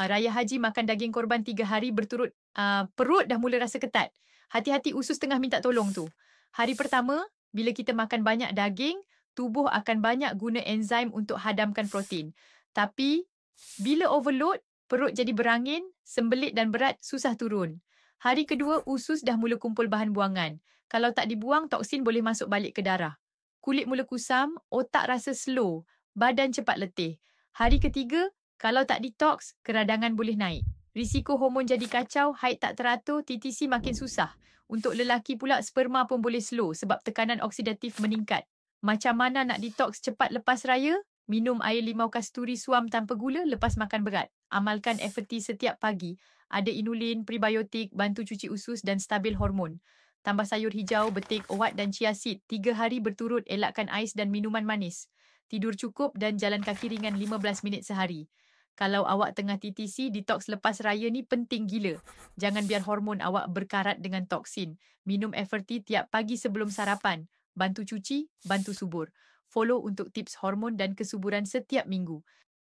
Raya Haji makan daging korban 3 hari berturut, perut dah mula rasa ketat. Hati-hati usus tengah minta tolong tu. Hari pertama, bila kita makan banyak daging, tubuh akan banyak guna enzim untuk hadamkan protein. Tapi, bila overload, perut jadi berangin, sembelit dan berat susah turun. Hari kedua, usus dah mula kumpul bahan buangan. Kalau tak dibuang, toksin boleh masuk balik ke darah. Kulit mula kusam, otak rasa slow, badan cepat letih. Hari ketiga, kalau tak detox, keradangan boleh naik. Risiko hormon jadi kacau, haid tak teratur, TTC makin susah. Untuk lelaki pula, sperma pun boleh slow sebab tekanan oksidatif meningkat. Macam mana nak detox cepat lepas raya? Minum air limau kasturi suam tanpa gula lepas makan berat. Amalkan FT setiap pagi. Ada inulin, prebiotik, bantu cuci usus dan stabil hormon. Tambah sayur hijau, betik, uwat dan chia seed. 3 hari berturut elakkan ais dan minuman manis. Tidur cukup dan jalan kaki ringan 15 minit sehari. Kalau awak tengah TTC, detox lepas raya ni penting gila. Jangan biar hormon awak berkarat dengan toksin. Minum FRT tiap pagi sebelum sarapan. Bantu cuci, bantu subur. Follow untuk tips hormon dan kesuburan setiap minggu.